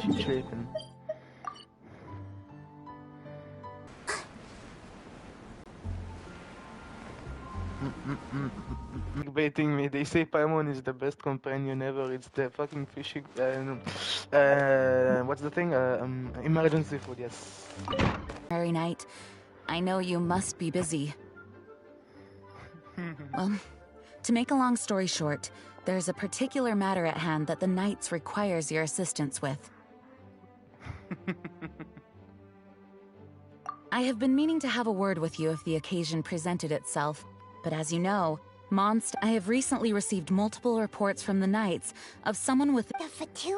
She's sleeping. Baiting me. They say Paimon is the best companion ever. It's the fucking fishing. What's the thing? Emergency food. Yes. Very night. I know you must be busy. Well, to make a long story short, there's a particular matter at hand that the Knights requires your assistance with. I have been meaning to have a word with you if the occasion presented itself, but as you know, I have recently received multiple reports from the Knights of someone with The Fatui?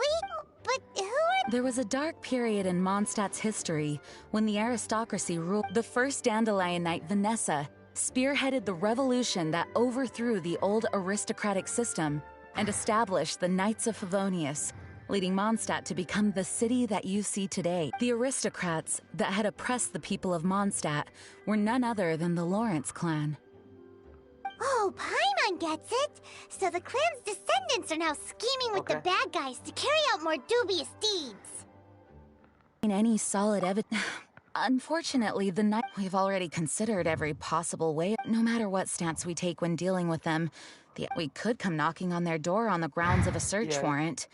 But who are... There was a dark period in Mondstadt's history when the aristocracy ruled. The first Dandelion Knight, Vanessa, spearheaded the revolution that overthrew the old aristocratic system and established the Knights of Favonius, leading Mondstadt to become the city that you see today. The aristocrats that had oppressed the people of Mondstadt were none other than the Lawrence clan. Oh, Paimon gets it! So the clan's descendants are now scheming with the bad guys to carry out more dubious deeds. In any solid evidence... Unfortunately, the Knight... We've already considered every possible way. No matter what stance we take when dealing with them, we could come knocking on their door on the grounds of a search warrant.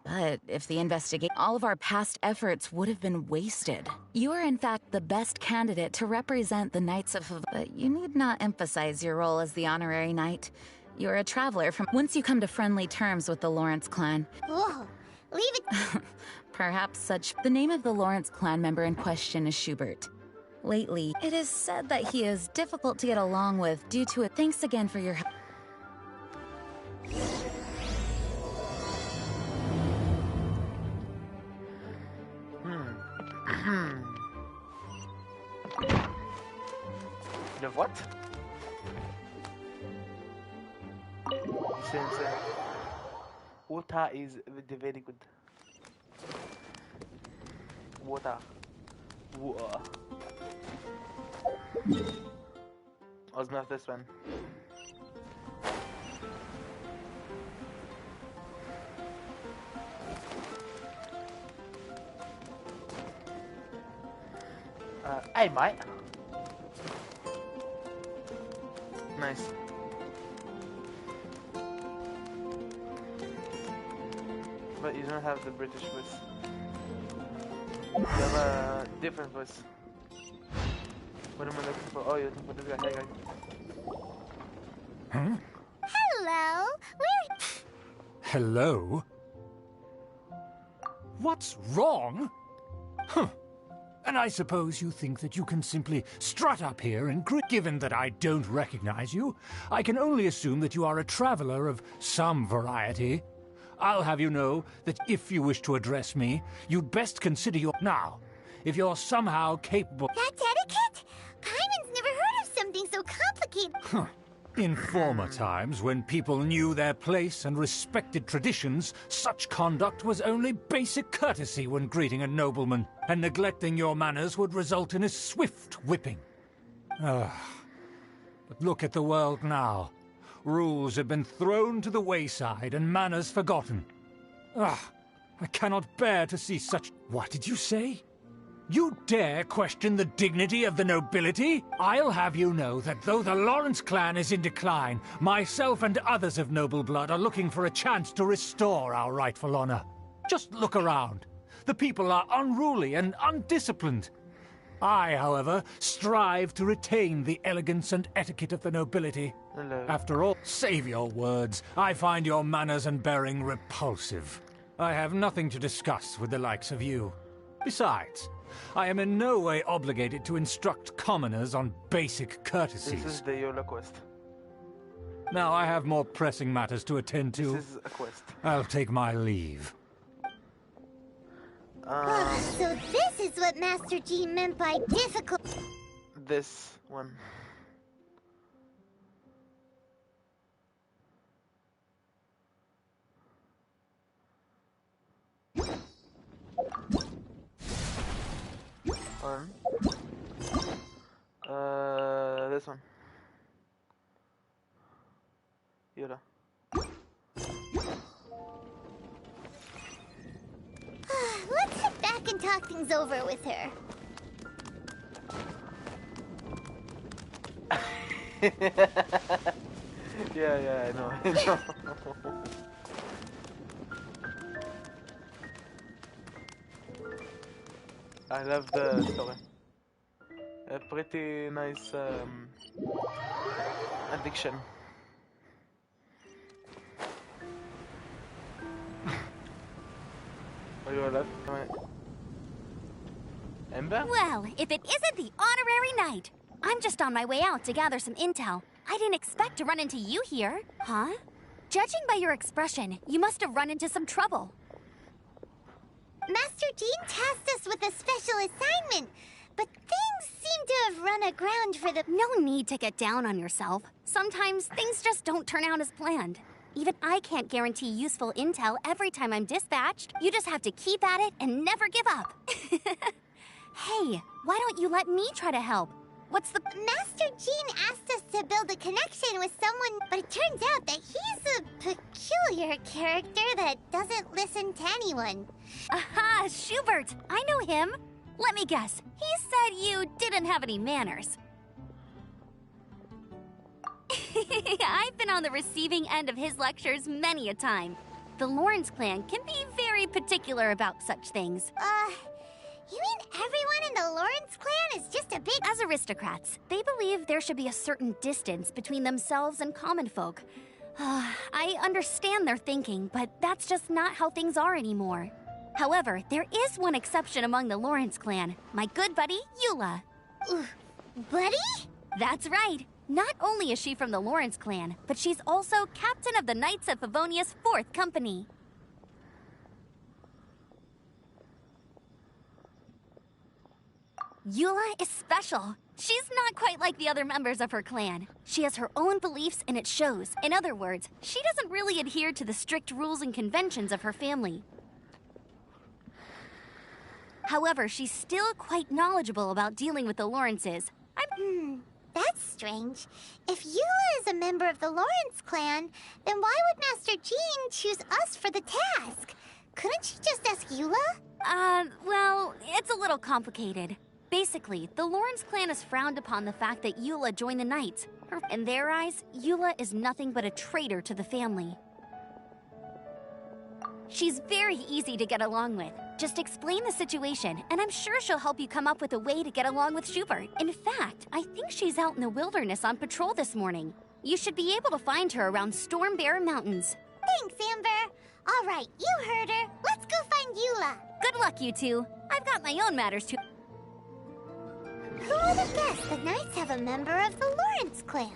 But if the investigate, all of our past efforts would have been wasted. You are in fact the best candidate to represent the Knights of... But you need not emphasize your role as the honorary knight. You're a traveler from... Once you come to friendly terms with the Lawrence clan... Whoa, leave it... Perhaps such... The name of the Lawrence clan member in question is Schubert. Lately, it is said that he is difficult to get along with due to it. Thanks again for your help. The what? Same. Water is very good. Water. What's not this one? Hey, mate. Nice. But you don't have the British voice. You have a different voice. What am I looking for? Oh, you're looking for this guy. Hey, guy. Huh? Hello? Hello? What's wrong? Huh. And I suppose you think that you can simply strut up here and given that I don't recognize you, I can only assume that you are a traveler of some variety. I'll have you know that if you wish to address me, you'd best consider your... Now, if you're somehow capable... That's etiquette? Paimon's never heard of something so complicated. Huh. In former times, when people knew their place and respected traditions, such conduct was only basic courtesy when greeting a nobleman, and neglecting your manners would result in a swift whipping. But look at the world now. Rules have been thrown to the wayside and manners forgotten. I cannot bear to see such... What did you say? You dare question the dignity of the nobility? I'll have you know that though the Lawrence clan is in decline, myself and others of noble blood are looking for a chance to restore our rightful honor. Just look around. The people are unruly and undisciplined. I, however, strive to retain the elegance and etiquette of the nobility. Hello. After all, save your words. I find your manners and bearing repulsive. I have nothing to discuss with the likes of you. Besides, I am in no way obligated to instruct commoners on basic courtesies. This is the YOLO quest. Now I have more pressing matters to attend to. This is a quest. I'll take my leave. So this is what Master G meant by difficult... This one. This one. Yoda. and talk things over with her. Yeah, I know, I know. I love the story. A pretty nice addiction. Are you alive? Ember? Well, if it isn't the honorary knight. I'm just on my way out to gather some intel. I didn't expect to run into you here. Huh? Judging by your expression, you must have run into some trouble. Master Jean tasked us with a special assignment, but things seem to have run aground for the... No need to get down on yourself. Sometimes things just don't turn out as planned. Even I can't guarantee useful intel every time I'm dispatched. You just have to keep at it and never give up. Hey, why don't you let me try to help? What's the... Master Jean asked us to build a connection with someone, but it turns out that he's a peculiar character that doesn't listen to anyone. Aha, Schubert! I know him. Let me guess. He said you didn't have any manners. I've been on the receiving end of his lectures many a time. The Lawrence clan can be very particular about such things. You mean everyone in the Lawrence clan is just a big... As aristocrats, they believe there should be a certain distance between themselves and common folk. I understand their thinking, but that's just not how things are anymore. However, there is one exception among the Lawrence clan, my good buddy, Eula. Buddy? That's right. Not only is she from the Lawrence clan, but she's also captain of the Knights of Favonia's 4th Company. Eula is special. She's not quite like the other members of her clan. She has her own beliefs and it shows. In other words, she doesn't really adhere to the strict rules and conventions of her family. However, she's still quite knowledgeable about dealing with the Lawrences. That's strange. If Eula is a member of the Lawrence clan, then why would Master Jean choose us for the task? Couldn't she just ask Eula? Well, it's a little complicated. Basically, the Lawrence clan has frowned upon the fact that Eula joined the Knights. In their eyes, Eula is nothing but a traitor to the family. She's very easy to get along with. Just explain the situation, and I'm sure she'll help you come up with a way to get along with Schubert. In fact, I think she's out in the wilderness on patrol this morning. You should be able to find her around Storm Bear Mountains. Thanks, Amber. All right, you heard her. Let's go find Eula. Good luck, you two. I've got my own matters to... Who would have guessed the Knights have a member of the Lawrence clan?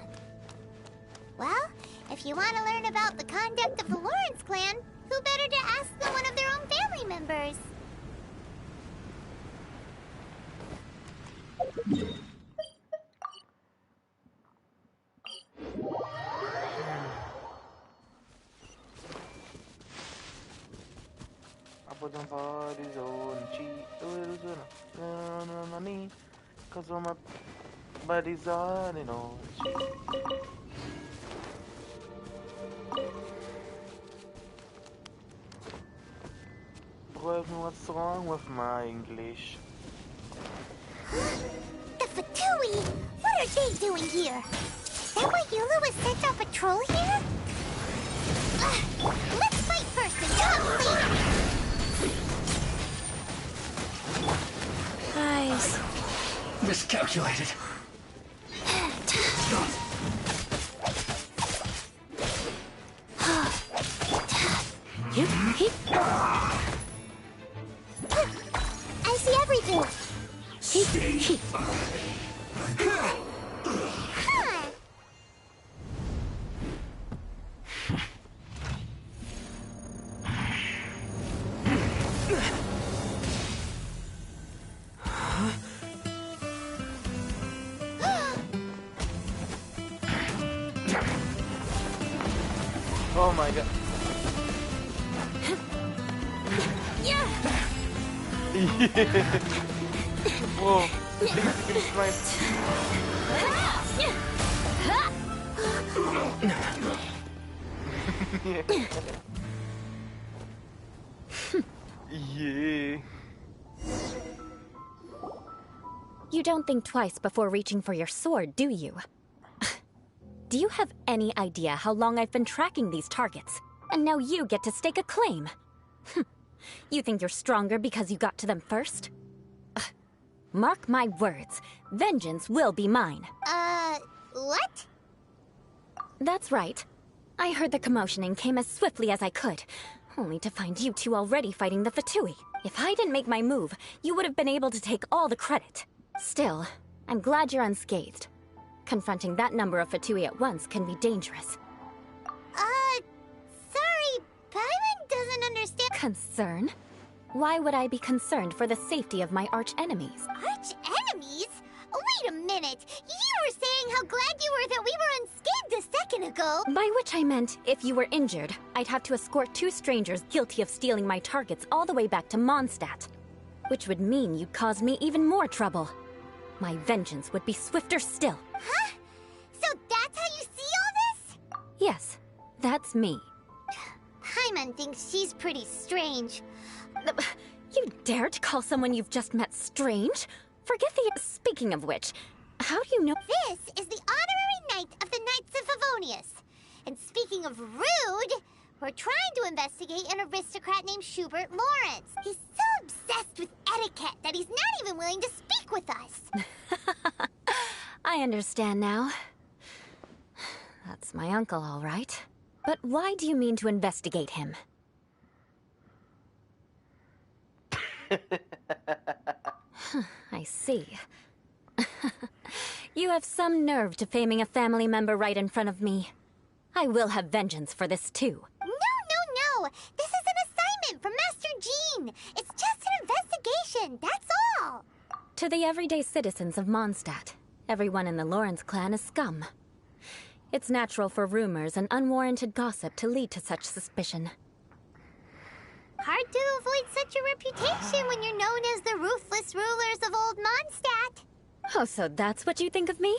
Well, if you want to learn about the conduct of the Lawrence clan, who better to ask than one of their own family members? Cause all my buddies are, you know. What's wrong with my English? The Fatui! What are they doing here? Is that why Eula was sent on patrol here? Let's fight first and talk later! Guys. Miscalculated. I see everything! Stay. Oh my god. Yeah! Whoa. It's my... Yeah. don't think twice before reaching for your sword, do you? Do you have any idea how long I've been tracking these targets? And now you get to stake a claim. You think you're stronger because you got to them first? Mark my words, vengeance will be mine. What? That's right. I heard the commotion and came as swiftly as I could, only to find you two already fighting the Fatui. If I didn't make my move, you would have been able to take all the credit. Still, I'm glad you're unscathed. Confronting that number of Fatui at once can be dangerous. Sorry, Paimon doesn't understand. Concern? Why would I be concerned for the safety of my arch-enemies? Arch-enemies? Wait a minute! You were saying how glad you were that we were unscathed a second ago! By which I meant, if you were injured, I'd have to escort two strangers guilty of stealing my targets all the way back to Mondstadt. Which would mean you'd cause me even more trouble. My vengeance would be swifter still. Huh? So that's how you see all this? Yes, that's me. Paimon thinks she's pretty strange. You dare to call someone you've just met strange? Forget the... Speaking of which, how do you know... This is the honorary knight of the Knights of Favonius. And speaking of rude, we're trying to investigate an aristocrat named Schubert Lawrence. He's so obsessed with etiquette that he's not even willing to speak with us. I understand now. That's my uncle, all right. But why do you mean to investigate him? I see. You have some nerve to faming a family member right in front of me. I will have vengeance for this too. No! This is an assignment from Master Jean! It's just an investigation, that's all! To the everyday citizens of Mondstadt, everyone in the Lawrence clan is scum. It's natural for rumors and unwarranted gossip to lead to such suspicion. Hard to avoid such a reputation when you're known as the ruthless rulers of Old Mondstadt. Oh, so that's what you think of me?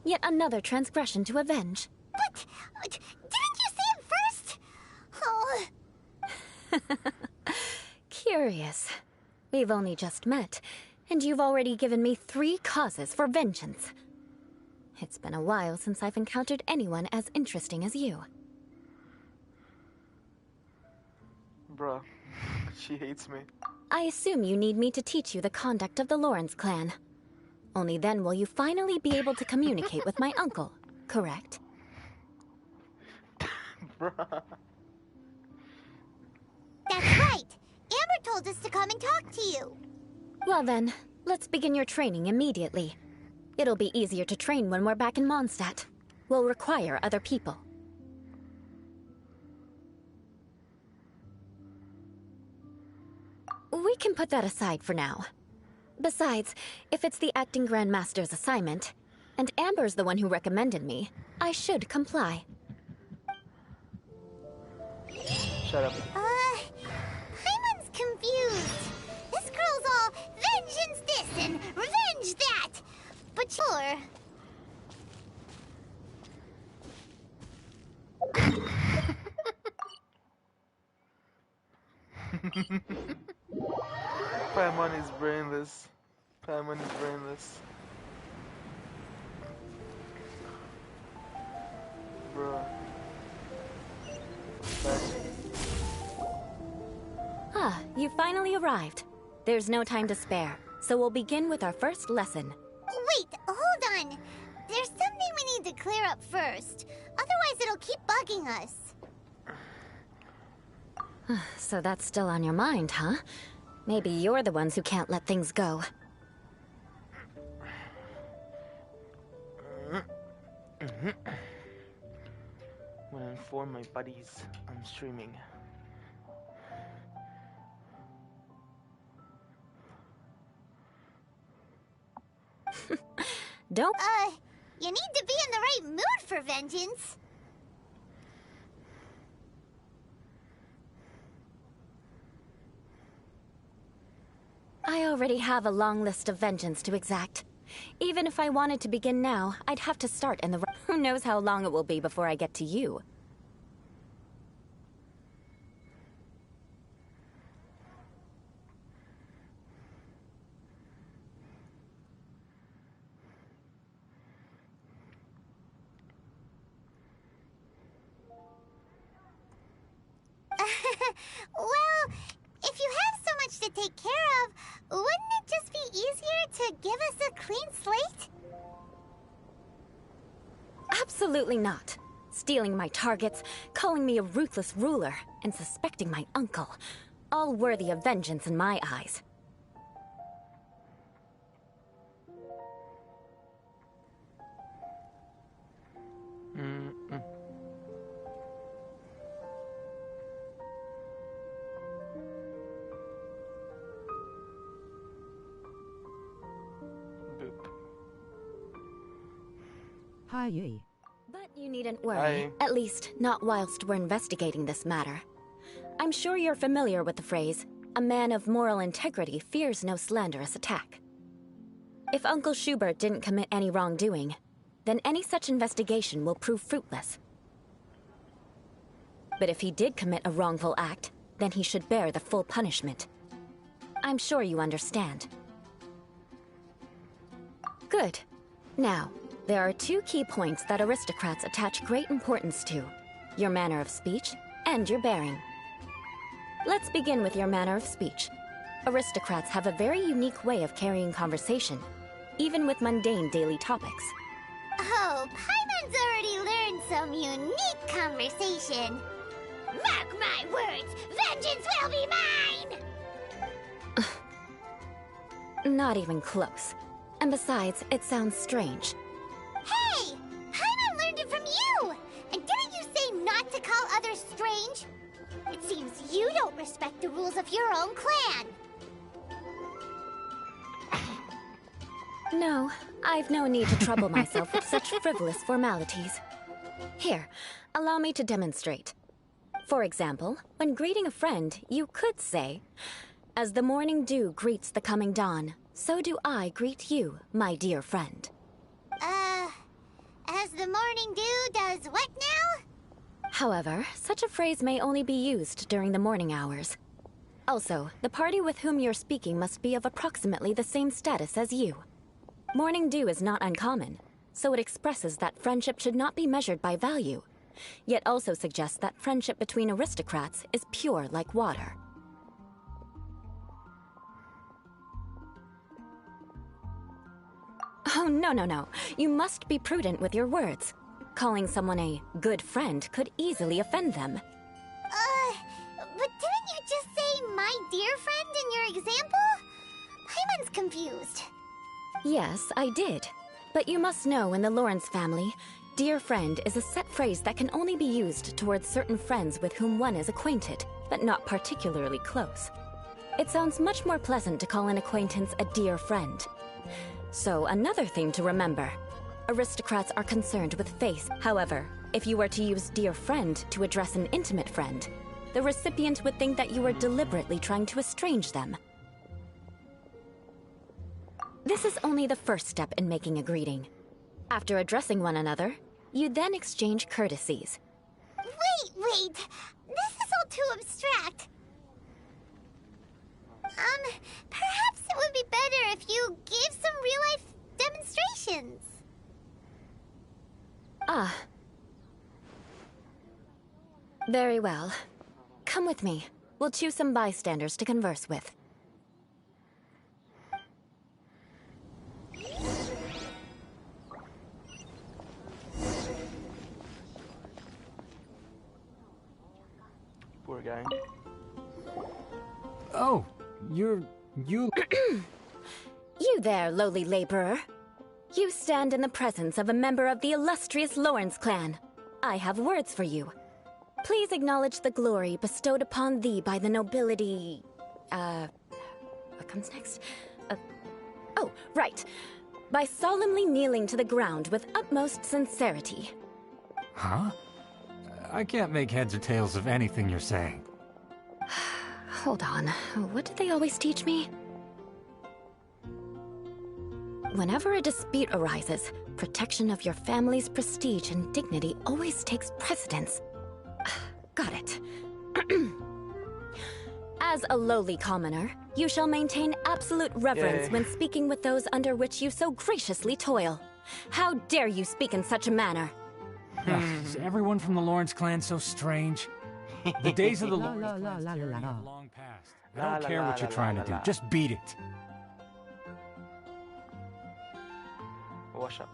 Yet another transgression to avenge. But, didn't you see it first? Oh. Curious. We've only just met, and you've already given me 3 causes for vengeance. It's been a while since I've encountered anyone as interesting as you. Bruh, she hates me. I assume you need me to teach you the conduct of the Lawrence clan. Only then will you finally be able to communicate with my uncle, correct? Bruh. That's right. Amber told us to come and talk to you. Well then, let's begin your training immediately. It'll be easier to train when we're back in Mondstadt. We'll require other people. We can put that aside for now. Besides, if it's the acting Grandmaster's assignment, and Amber's the one who recommended me, I should comply. Shut up. Paimon's confused. This girl's all vengeance this and revenge that. But sure. Paimon is brainless. Paimon is brainless. Bruh. Ah, you finally arrived. There's no time to spare, so we'll begin with our first lesson. Wait, hold on. There's something we need to clear up first. Otherwise it'll keep bugging us. So that's still on your mind, huh? Maybe you're the ones who can't let things go. I'm gonna inform my buddies I'm streaming. Don't... You need to be in the right mood for vengeance. I already have a long list of vengeance to exact. Even if I wanted to begin now, I'd have to start in the... Who knows how long it will be before I get to you. take care of, wouldn't it just be easier to give us a clean slate? Absolutely not. Stealing my targets, calling me a ruthless ruler, and suspecting my uncle. All worthy of vengeance in my eyes. Boop. Hi. But you needn't worry, at least not whilst we're investigating this matter. I'm sure you're familiar with the phrase, a man of moral integrity fears no slanderous attack. If Uncle Schubert didn't commit any wrongdoing, then any such investigation will prove fruitless. But if he did commit a wrongful act, then he should bear the full punishment. I'm sure you understand. Good. Now, there are two key points that aristocrats attach great importance to: your manner of speech and your bearing. Let's begin with your manner of speech. Aristocrats have a very unique way of carrying conversation, even with mundane daily topics. Oh, Paimon's already learned some unique conversation. Mark my words, vengeance will be mine! Not even close. And besides, it sounds strange. Hey! Paimon learned it from you! And didn't you say not to call others strange? It seems you don't respect the rules of your own clan. No, I've no need to trouble myself with such frivolous formalities. Here, allow me to demonstrate. For example, when greeting a friend, you could say, "As the morning dew greets the coming dawn, so do I greet you, my dear friend." As the morning dew does what now? However, such a phrase may only be used during the morning hours. Also, the party with whom you're speaking must be of approximately the same status as you. Morning dew is not uncommon, so it expresses that friendship should not be measured by value, yet also suggests that friendship between aristocrats is pure like water. Oh, no. You must be prudent with your words. Calling someone a good friend could easily offend them. But didn't you just say my dear friend in your example? Paimon's confused. Yes, I did. But you must know in the Lawrence family, dear friend is a set phrase that can only be used towards certain friends with whom one is acquainted, but not particularly close. It sounds much more pleasant to call an acquaintance a dear friend. So, another thing to remember. Aristocrats are concerned with face. However, if you were to use dear friend to address an intimate friend, the recipient would think that you were deliberately trying to estrange them. This is only the first step in making a greeting. After addressing one another, you then exchange courtesies. Wait! This is all too abstract. Perhaps it would be better if you gave some real-life demonstrations. Ah. Very well. Come with me. We'll choose some bystanders to converse with. Poor guy. Oh, you... You there, lowly laborer. You stand in the presence of a member of the illustrious Lawrence clan. I have words for you. Please acknowledge the glory bestowed upon thee by the nobility... What comes next? Oh, right. By solemnly kneeling to the ground with utmost sincerity. Huh? I can't make heads or tails of anything you're saying. Hold on. What did they always teach me? Whenever a dispute arises, protection of your family's prestige and dignity always takes precedence. Got it. As a lowly commoner, you shall maintain absolute reverence when speaking with those under which you so graciously toil. How dare you speak in such a manner? Is everyone from the Lawrence clan so strange? The days of the Lawrence clans have long past. I don't care what you're trying to do. Just beat it. Wash up.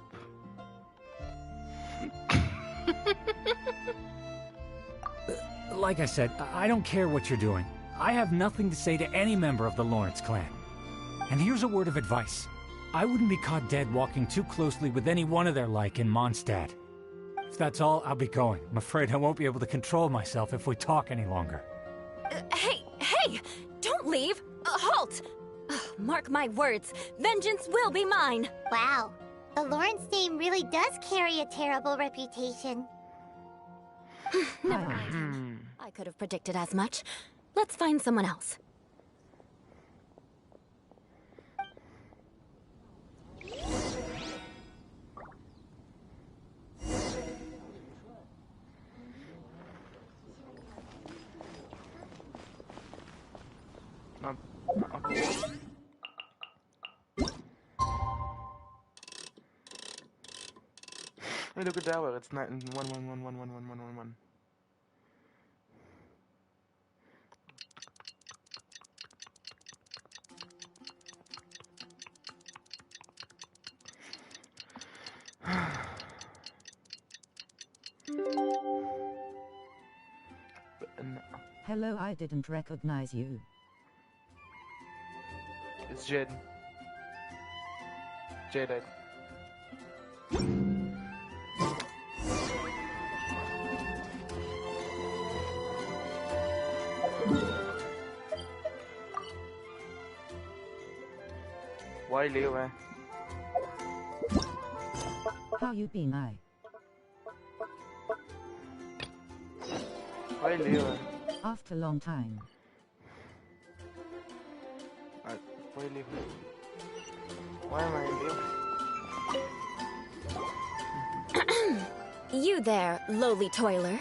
Like I said, I don't care what you're doing. I have nothing to say to any member of the Lawrence clan. And here's a word of advice. I wouldn't be caught dead walking too closely with any one of their like in Mondstadt. If that's all, I'll be going. I'm afraid I won't be able to control myself if we talk any longer. Hey! Don't leave! Halt! Mark my words, vengeance will be mine! Wow, the Lawrence name really does carry a terrible reputation. Never mind. I could have predicted as much. Let's find someone else. Hey, look at that one. It's 111111111. Hello, I didn't recognize you. It's Jade. Jade. Why Leo, eh? How you been, I? Why Leo? After a long time. Why Leo? Why am I Leo? You there, lowly toiler.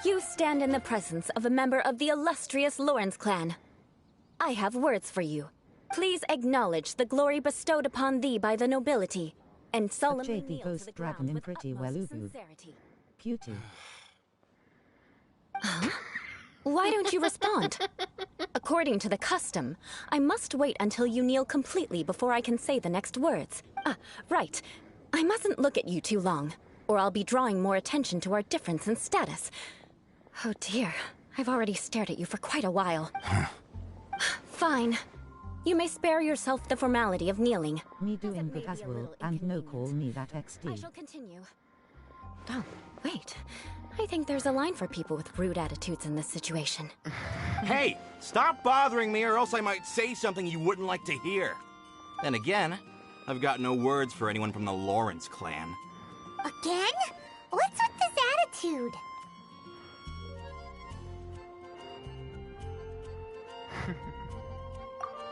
You stand in the presence of a member of the illustrious Lawrence clan. I have words for you. Please acknowledge the glory bestowed upon thee by the nobility, and solemnly JP kneel to ghost the dragon ground in with pretty utmost well sincerity. Cutie. Why don't you respond? According to the custom, I must wait until you kneel completely before I can say the next words. Right. I mustn't look at you too long, or I'll be drawing more attention to our difference in status. Oh dear, I've already stared at you for quite a while. Fine. You may spare yourself the formality of kneeling. Me doing good as well, and no call me that I XD. shall continue. Oh, wait. I think there's a line for people with rude attitudes in this situation. Hey, stop bothering me or else I might say something you wouldn't like to hear. Then again, I've got no words for anyone from the Lawrence clan. Again? What's with this attitude?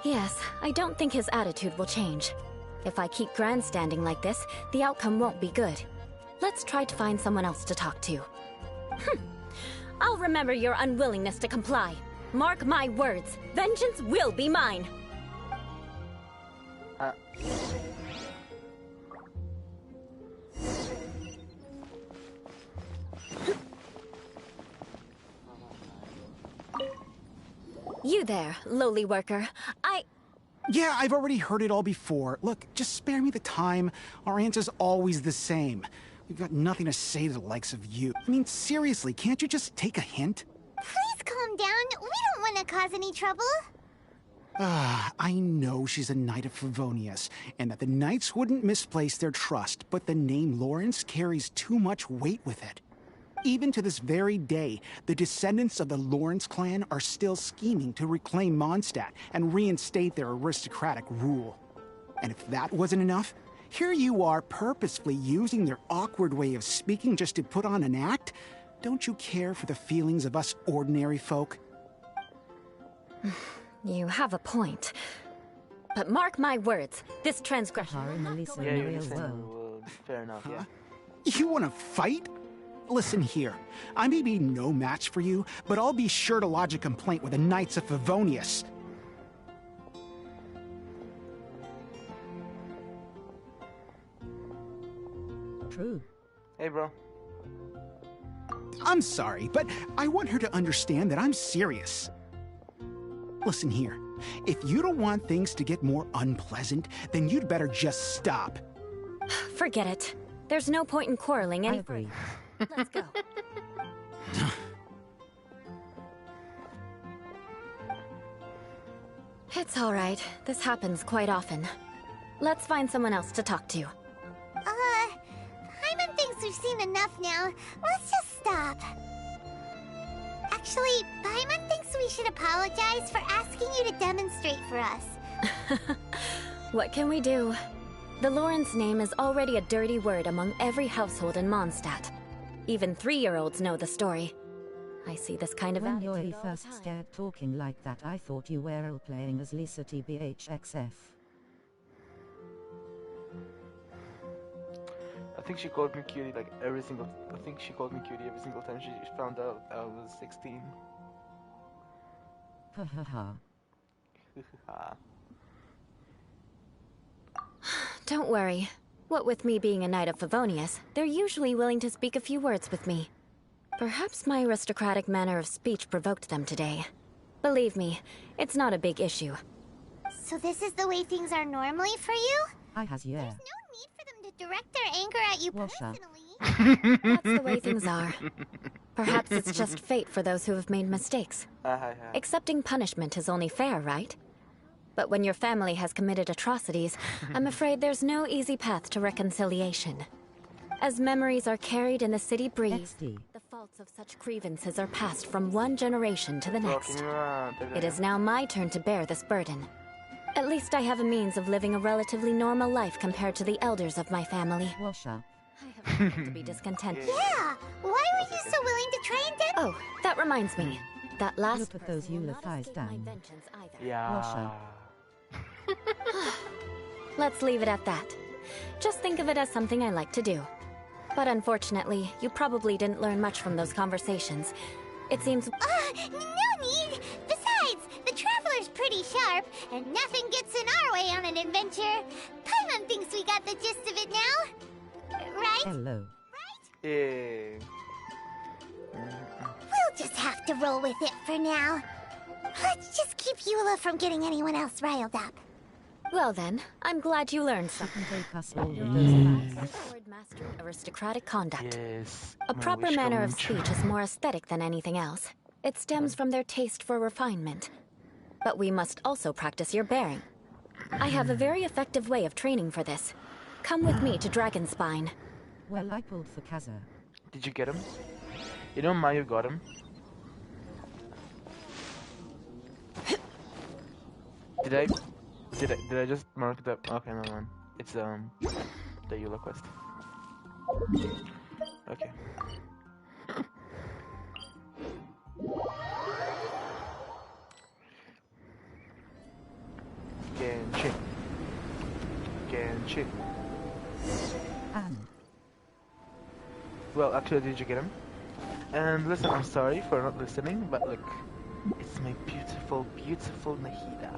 Yes, I don't think his attitude will change. If I keep grandstanding like this, the outcome won't be good. Let's try to find someone else to talk to. I'll remember your unwillingness to comply. Mark my words, vengeance will be mine. You there, lowly worker. Yeah, I've already heard it all before. Look, just spare me the time. Our answer's always the same. We've got nothing to say to the likes of you. I mean, seriously, can't you just take a hint? Please calm down. We don't want to cause any trouble. I know she's a knight of Favonius, and that the knights wouldn't misplace their trust, but the name Lawrence carries too much weight with it. Even to this very day, the descendants of the Lawrence clan are still scheming to reclaim Mondstadt and reinstate their aristocratic rule. And if that wasn't enough, here you are purposefully using their awkward way of speaking just to put on an act? Don't you care for the feelings of us ordinary folk? You have a point. But mark my words, this transgression Are in the least in Yeah, the you're real listening. world. Well, fair enough, yeah. You want to fight? Listen here, I may be no match for you, but I'll be sure to lodge a complaint with the Knights of Favonius. True. Hey, bro. I'm sorry, but I want her to understand that I'm serious. Listen here. If you don't want things to get more unpleasant, then you'd better just stop. Forget it. There's no point in quarreling I any agree. further. Let's go. It's all right. This happens quite often. Let's find someone else to talk to. Paimon thinks we've seen enough now. Let's just stop. Actually, Paimon thinks we should apologize for asking you to demonstrate for us. What can we do? The Lawrence name is already a dirty word among every household in Mondstadt. Even 3-year-olds know the story. I see this kind of When attitude you all the first time. started talking like that, I thought you were role-playing as Lisa TBHXF. I think she called me cutie like every single. I think she called me cutie every single time she found out I was 16. Ha ha ha. Don't worry. What with me being a Knight of Favonius, they're usually willing to speak a few words with me. Perhaps my aristocratic manner of speech provoked them today. Believe me, it's not a big issue. So this is the way things are normally for you? I has yeah. There's no need for them to direct their anger at you Washa. personally. That's the way things are. Perhaps it's just fate for those who have made mistakes. Accepting punishment is only fair, right? But when your family has committed atrocities, I'm afraid there's no easy path to reconciliation. As memories are carried and the city breathes, XD. the faults of such grievances are passed from one generation to the next. It is now my turn to bear this burden. At least I have a means of living a relatively normal life compared to the elders of my family. Washa. I have no right to be discontented. Yeah, why were you so willing to try and Oh, that reminds me. That last Look at those person will not Eula thighs escape my down. vengeance either. Yeah. Let's leave it at that. Just think of it as something I like to do. But unfortunately, you probably didn't learn much from those conversations. It seems... no need! Besides, the Traveler's pretty sharp, and nothing gets in our way on an adventure. Paimon thinks we got the gist of it now. Right? Hello. Yeah. We'll just have to roll with it for now. Let's just keep Eula from getting anyone else riled up. Well then, I'm glad you learned something. Can take us all Your with those own facts. toward mastering aristocratic conduct. Yes. A my proper wish manner come of true. speech is more aesthetic than anything else. It stems from their taste for refinement. But we must also practice your bearing. I have a very effective way of training for this. Come with me to Dragonspine. Well, I pulled for Kaza. Did you get him? You know Mayu got him. Did I just mark that? Okay, no man. It's the Eula quest. Okay. Genshin. Genshin. And Well, actually, did you get him? And listen, I'm sorry for not listening, but look, it's my beautiful, beautiful Nahida.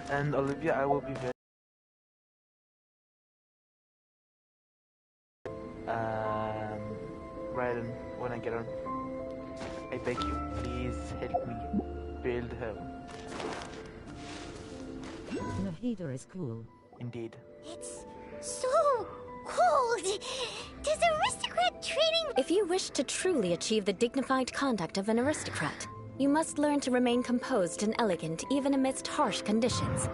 And Olivia, I will be very Raiden, when I get on. I beg you, please help me build her. Nahida is cool. Indeed. It's so cold. Does aristocrat training... If you wish to truly achieve the dignified conduct of an aristocrat, you must learn to remain composed and elegant even amidst harsh conditions.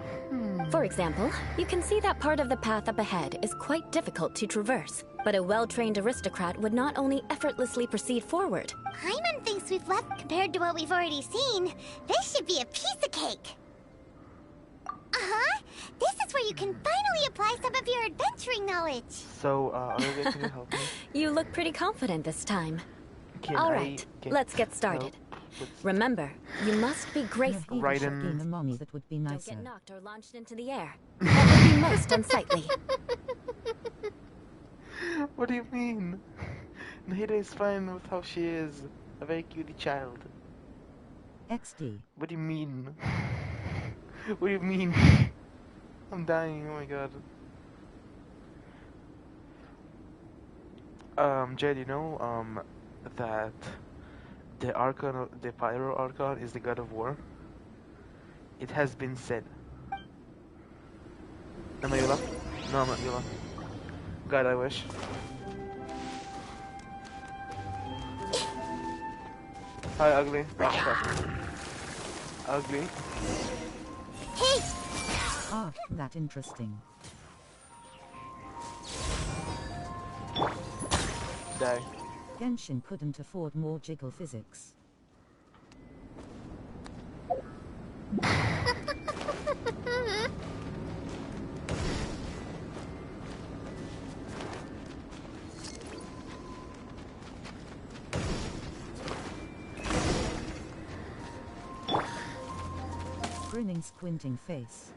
For example, you can see that part of the path up ahead is quite difficult to traverse, but a well-trained aristocrat would not only effortlessly proceed forward. Paimon thinks we've left compared to what we've already seen. This should be a piece of cake. Uh-huh. This is where you can finally apply some of your adventuring knowledge. So, Olivia, can you help me? You look pretty confident this time. Can All I right, get let's get started. help with- Remember, you must be graceful. Nahida Right should in- be a mommy that would be Don't nicer. get knocked or launched into the air. That would be most unsightly. What do you mean? Nahida is fine with how she is. A very cutie child. XD. What do you mean? What do you mean? I'm dying, oh my god. Jed, you know, that The Archon, the Pyro Archon is the god of war. It has been said. Am I Yula? No, I'm not Yula. God, I wish. Hi, ugly. Oh, fuck. Ugly. Hey! Ah, that interesting. Die. Genshin couldn't afford more jiggle physics. Grinning, squinting face.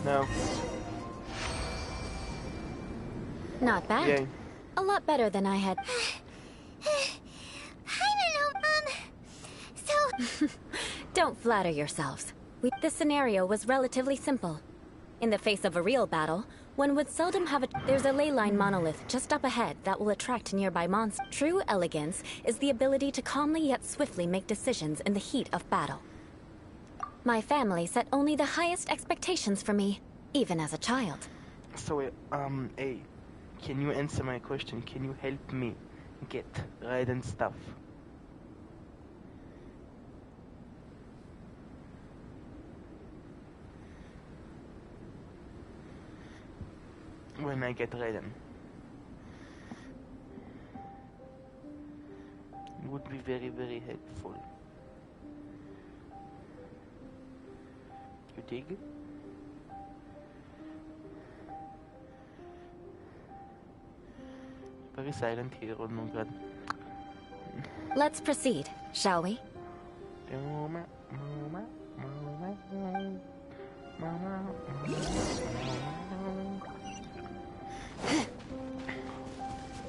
No. Not bad. Yay. A lot better than I had. I don't know, so... Don't flatter yourselves. This scenario was relatively simple. In the face of a real battle, one would seldom have a... There's a ley line monolith just up ahead that will attract nearby monsters. True elegance is the ability to calmly yet swiftly make decisions in the heat of battle. My family set only the highest expectations for me, even as a child. So wait, A, can you answer my question? Can you help me get Raiden's stuff? When I get Raiden. It would be very, very helpful. You dig? Very silent here, oh my god. Let's proceed, shall we?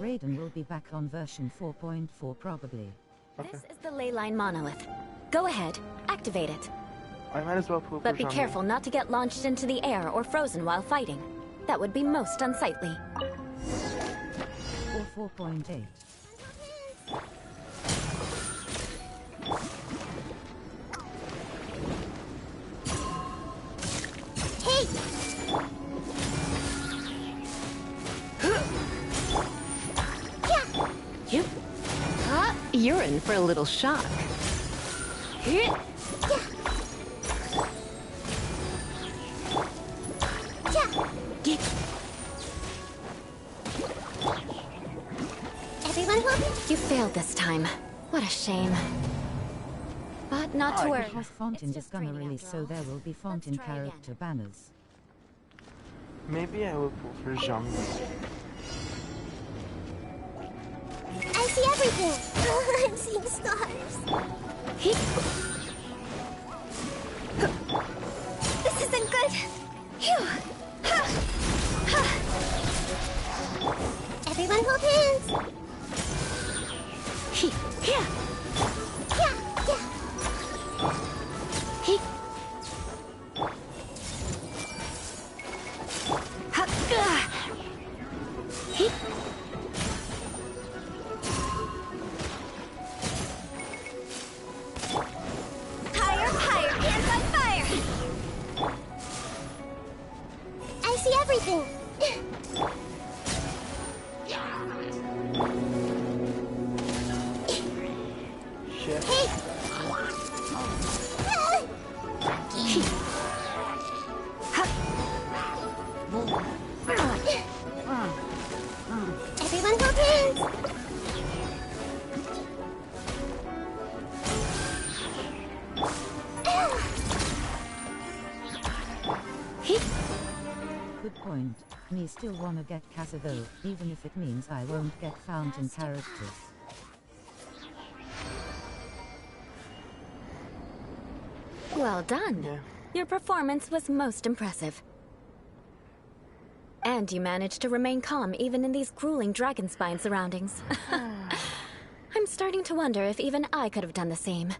Raiden will be back on version 4.4 probably. Okay. This is the ley line monolith. Go ahead, activate it. I might as well pull But be careful not to get launched into the air or frozen while fighting. That would be most unsightly. Or 4.8. Hey! You? You're in for a little shock. Everyone will be... You failed this time. What a shame. But not to worry. Because Fontaine It's is just gonna training release, after so all. there will be Fontaine Let's try again. character banners. Maybe I will pull for Jean. I see everything! I'm seeing stars. This isn't good! Phew. Everyone hold hands! Yeah, yeah. Higher, higher, hands on fire! I see everything! Shit. Hey! Everyone hold hands! Good point. Me still wanna get Casa though, even if it means I won't get Fountain characters. Well done. Yeah. Your performance was most impressive. And you managed to remain calm even in these grueling dragon spine surroundings. I'm starting to wonder if even I could have done the same.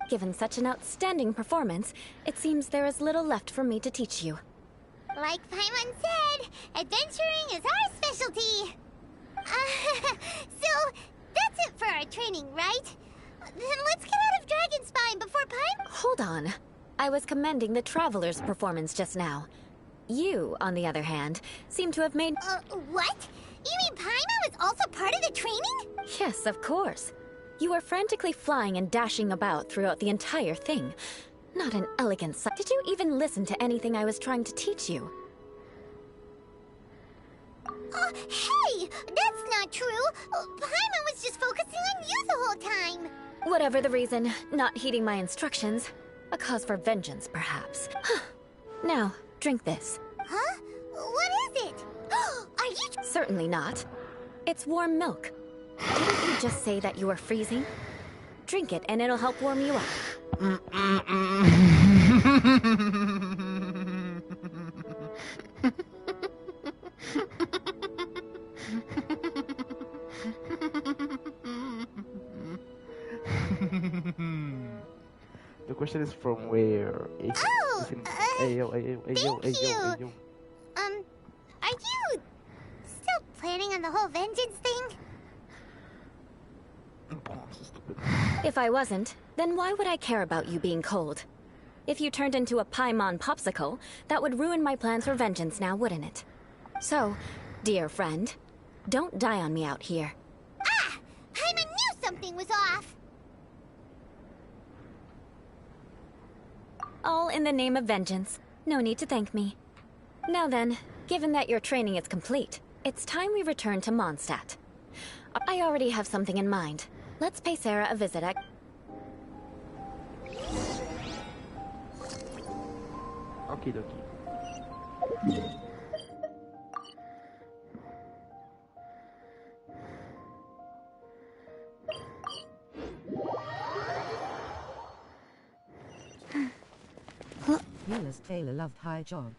Given such an outstanding performance, it seems there is little left for me to teach you. Like Paimon said, adventuring is our specialty. So, that's it for our training, right? Then let's get out of Dragonspine before Paimon... Hold on. I was commending the Traveler's performance just now. You, on the other hand, seem to have made... What? You mean Paimon was also part of the training? Yes, of course. You were frantically flying and dashing about throughout the entire thing. Not an elegant sight. Did you even listen to anything I was trying to teach you? Hey! That's not true! Paimon was just focusing on you the whole time! Whatever the reason, not heeding my instructions. A cause for vengeance, perhaps. Now, drink this. Huh? What is it? Are you... Certainly not. It's warm milk. Didn't you just say that you were freezing? Drink it and it'll help warm you up. The question is from where? Oh! Ayo. Thank you! Are you... still planning on the whole vengeance thing? If I wasn't, then why would I care about you being cold? If you turned into a Paimon popsicle, that would ruin my plans for vengeance now, wouldn't it? So, dear friend, don't die on me out here. Ah! Paimon knew something was off! All in the name of vengeance. No need to thank me. Now then, given that your training is complete, it's time we return to Mondstadt. I already have something in mind. Let's pay Sarah a visit at... Okie dokie. Eula's tailor loved high job.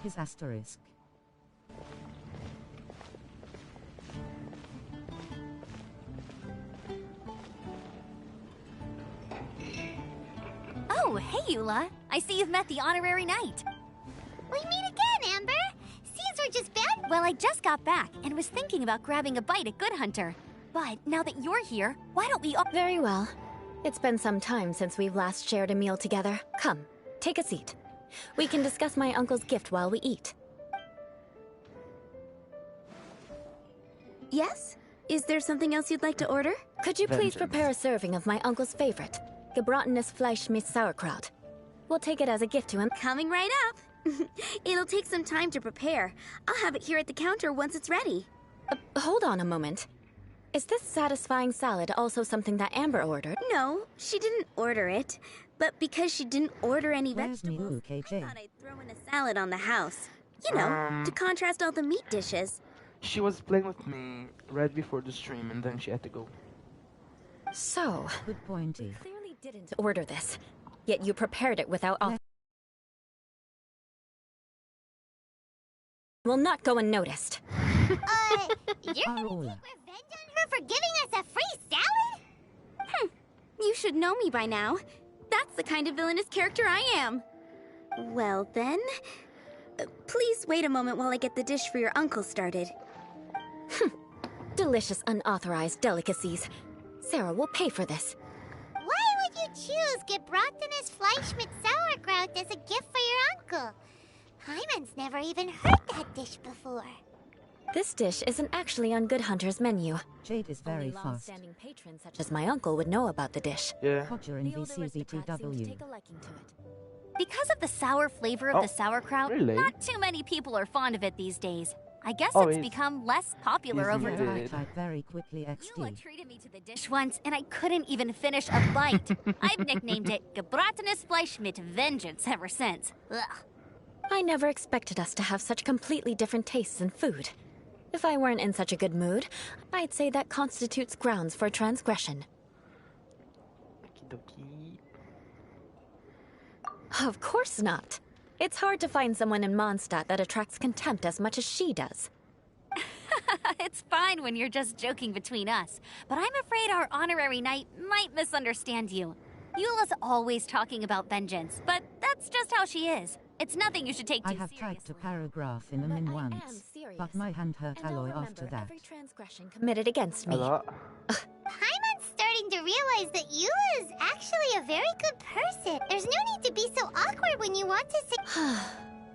His asterisk. Oh, hey, Eula. I see you've met the honorary knight. We meet again, Amber! Seems we're just bad... Well, I just got back and was thinking about grabbing a bite at Good Hunter. But now that you're here, why don't we all... Very well. It's been some time since we've last shared a meal together. Come, take a seat. We can discuss my uncle's gift while we eat. Yes? Is there something else you'd like to order? Could you please prepare a serving of my uncle's favorite, gebratenes Fleisch mit Sauerkraut? We'll take it as a gift to him. Coming right up. It'll take some time to prepare. I'll have it here at the counter once it's ready. Hold on a moment. Is this satisfying salad also something that Amber ordered? No, she didn't order it. But because she didn't order any Where's vegetables, me, KJ? I thought I'd throw in a salad on the house. You know, to contrast all the meat dishes. She was playing with me right before the stream and then she had to go. So, Good pointy. you clearly didn't order this, yet you prepared it without all... Will not go unnoticed. You're gonna Arola. take revenge on her for giving us a free salad? You should know me by now. That's the kind of villainous character I am. Well then, please wait a moment while I get the dish for your uncle started. Delicious unauthorized delicacies. Sarah will pay for this. Why would you choose gebratenes Fleisch mit Sauerkraut as a gift for your uncle? Paimon's never even heard that dish before. This dish isn't actually on Good Hunter's menu. Jade is very Only fast. long-standing patrons such as my uncle would know about the dish. Yeah. Hodger in The old aristocrat seems to VCBTW. take a liking to it. Because of the sour flavor of Oh, the sauerkraut, really? not too many people are fond of it these days. I guess Oh, it's he's- become less popular he's over new. time. I type very quickly Eula XD. treated me to the dish once, and I couldn't even finish a bite. I've nicknamed it gebratenes Fleisch mit Vengeance ever since. Ugh. I never expected us to have such completely different tastes in food. If I weren't in such a good mood, I'd say that constitutes grounds for transgression. Okie dokie. Of course not. It's hard to find someone in Mondstadt that attracts contempt as much as she does. It's fine when you're just joking between us, but I'm afraid our honorary knight might misunderstand you. Eula's always talking about vengeance, but that's just how she is. It's nothing you should take too I have seriously. typed a paragraph in a min once, but my hand hurt alloy after that. Every transgression committed against me. A lot. Paimon's starting to realize that Eula is actually a very good person. There's no need to be so awkward when you want to say.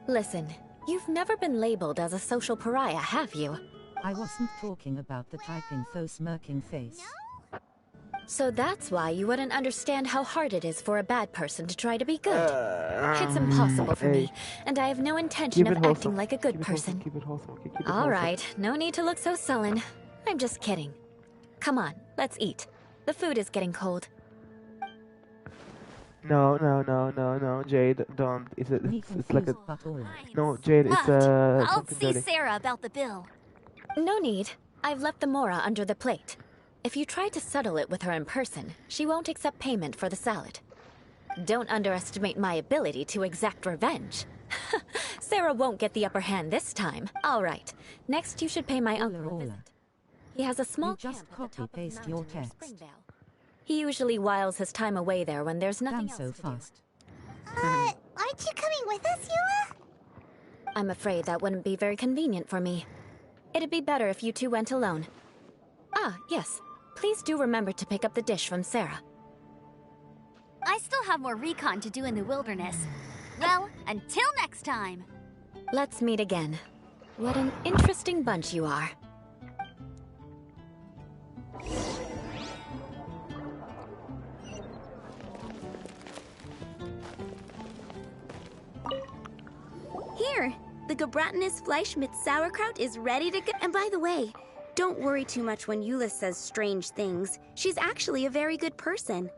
Listen, you've never been labeled as a social pariah, have you? I wasn't talking about the typing faux smirking face. So that's why you wouldn't understand how hard it is for a bad person to try to be good. It's impossible for me, and I have no intention of acting like a good person. Keep it wholesome. Keep it All wholesome. right, no need to look so sullen. I'm just kidding. Come on, let's eat. The food is getting cold. No, Jade, don't. It's like a. Fine. No, Jade, it's I'll something see dirty. Sarah about the bill. No need. I've left the mora under the plate. If you try to settle it with her in person, she won't accept payment for the salad. Don't underestimate my ability to exact revenge. Sarah won't get the upper hand this time. All right. Next, you should pay my uncle a visit. He has a small You just camp at the top of the copy-paste your mountain near text. Springvale. He usually whiles his time away there when there's nothing Damn else so to do. fast. Aren't you coming with us, Eula? I'm afraid that wouldn't be very convenient for me. It'd be better if you two went alone. Ah, yes. Please do remember to pick up the dish from Sarah. I still have more recon to do in the wilderness. Well, until next time. Let's meet again. What an interesting bunch you are. Here, the Gebratinus Fleischmitz sauerkraut is ready to go. And by the way, don't worry too much when Eula says strange things. She's actually a very good person.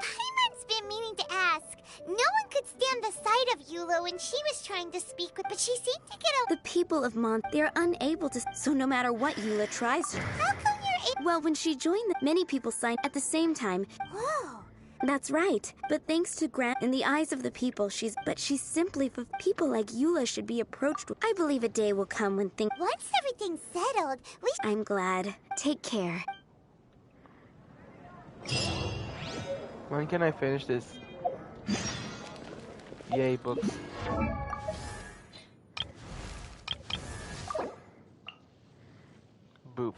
Paimon's been meaning to ask. No one could stand the sight of Eula when she was trying to speak with, but she seemed to get a. The people of Mont, they're unable to. So no matter what Eula tries to. How come you're able? Well, when she joined, many people signed at the same time. Whoa. That's right. But thanks to Grant, in the eyes of the people, she's simply for people like Eula should be approached with. I believe a day will come when things. Once everything's settled, we. I'm glad. Take care. When can I finish this? Yay, books. Boop.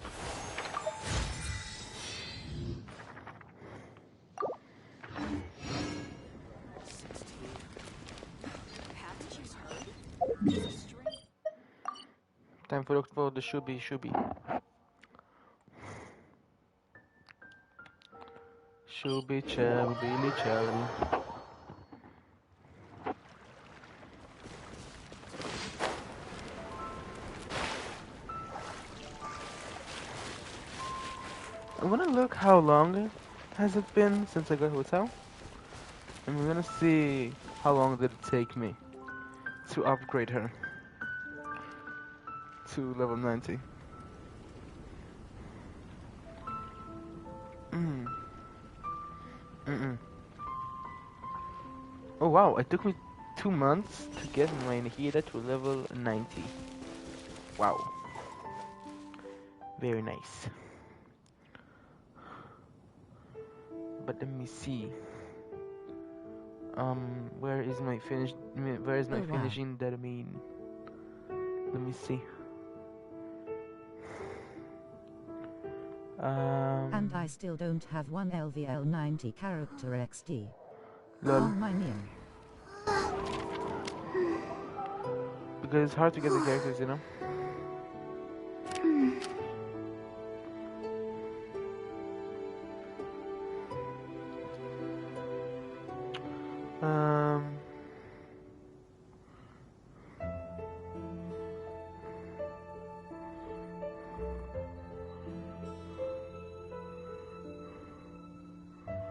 Time for look for the shubi. Shubi chubby chubby. I wanna look how long has it been since I got hotel, and we're gonna see how long did it take me to upgrade her to level 90. Oh wow, it took me 2 months to get my Nihida to level 90. Wow. Very nice. But let me see. Where is my finishing that I mean? Let me see. And I still don't have one LVL 90 character XD. Lol. Oh, my name. Because it's hard to get the characters, you know?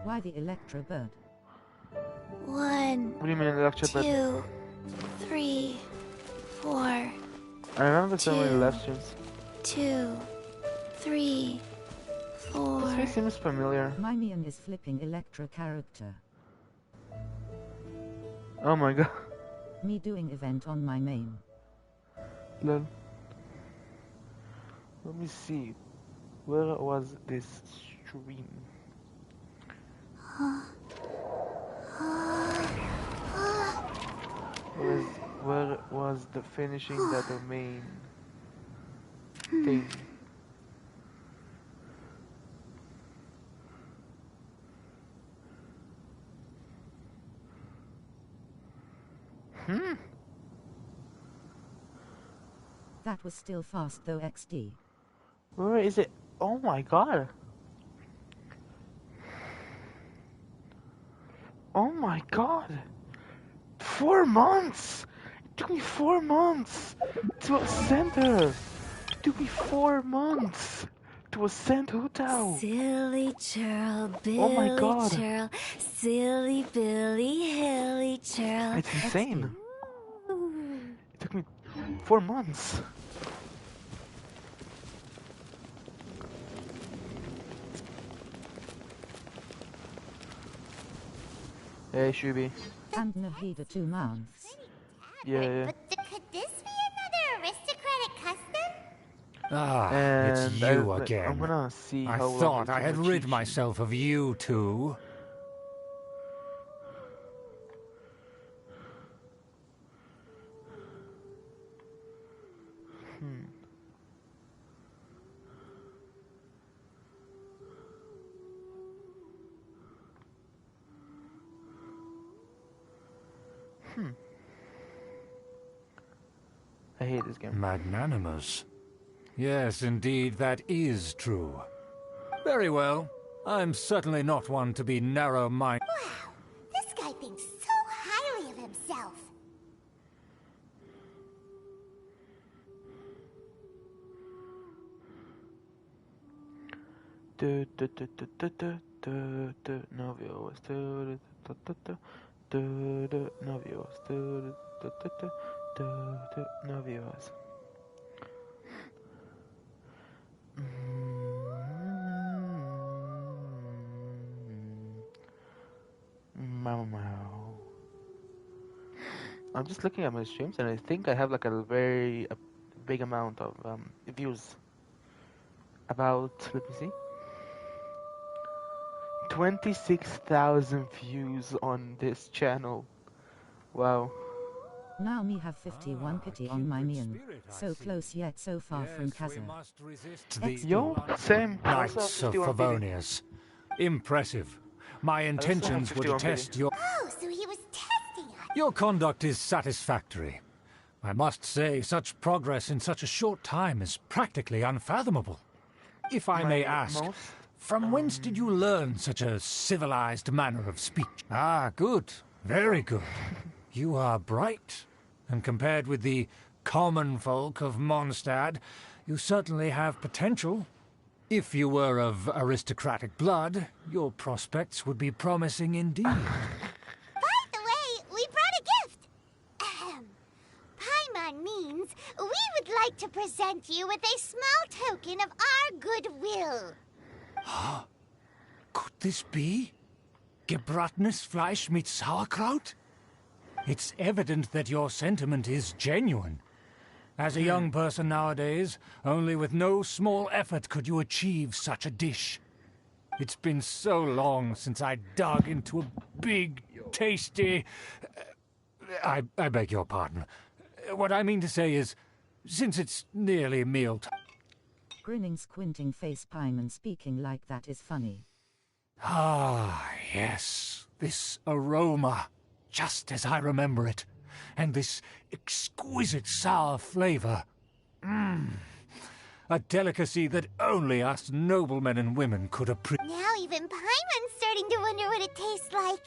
Why the Electro Bird? 1, What do you mean Electro Bird? 2, 3, 4. I remember so many live streams. 2, 3, 4. This face seems familiar. My Mian is flipping Electro character. Oh my god. Me doing event on my main. Lol. Let me see. Where was this stream? Where was the finishing the domain thing? That was still fast though, XD. Where is it? Oh my god. Oh my god. 4 months! It took me 4 months to ascend her. It took me 4 months to ascend Hu Tao. Silly churl, Billy Oh my god. churl, silly Billy, hilly churl. It's insane. It took me 4 months. Hey, Shubi. And Nahida 2 months. Yeah. But could this be another aristocratic custom? Ah, it's And you I'm again. gonna see I how long thought it I had will rid teach myself of you two. I hate this game. Magnanimous. Yes, indeed, that is true. Very well. I'm certainly not one to be narrow-minded. Wow, this guy thinks so highly of himself. Novios. Novios. I'm just looking at my streams and I think I have like a very big amount of views. About, let me see, 26,000 views on this channel. Wow. Now me have 51 pity on my mien. So close yet so far from Kaza. Yo, same. Knights of Favonius. Impressive. My intentions were to 51 test your... Oh, so he was testing us. Your conduct is satisfactory. I must say, such progress in such a short time is practically unfathomable. If I may ask, from whence did you learn such a civilized manner of speech? Ah, good. Very good. You are bright, and compared with the common folk of Mondstadt, you certainly have potential. If you were of aristocratic blood, your prospects would be promising indeed. By the way, we brought a gift. Paimon means we would like to present you with a small token of our goodwill. Could this be? Gebratenes Fleisch mit Sauerkraut? It's evident that your sentiment is genuine. As a young person nowadays, only with no small effort could you achieve such a dish. It's been so long since I dug into a big, tasty... I beg your pardon. What I mean to say is, since it's nearly mealtime... Grinning, squinting face Paimon speaking like that is funny. Ah, yes. This aroma, just as I remember it. And this exquisite sour flavor. A delicacy that only us noblemen and women could appreciate. Now even Paimon's starting to wonder what it tastes like.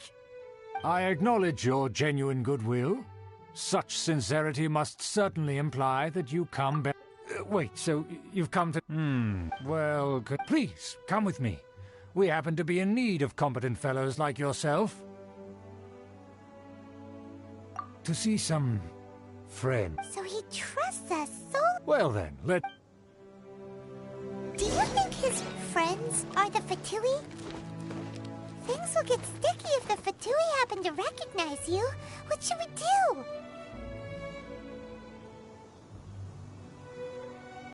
I acknowledge your genuine goodwill. Such sincerity must certainly imply that you come back. Wait, so you've come to... well, please, come with me. We happen to be in need of competent fellows like yourself. To see some... friend. So he trusts us so... Well then, let... Do you think his friends are the Fatui? Things will get sticky if the Fatui happen to recognize you. What should we do?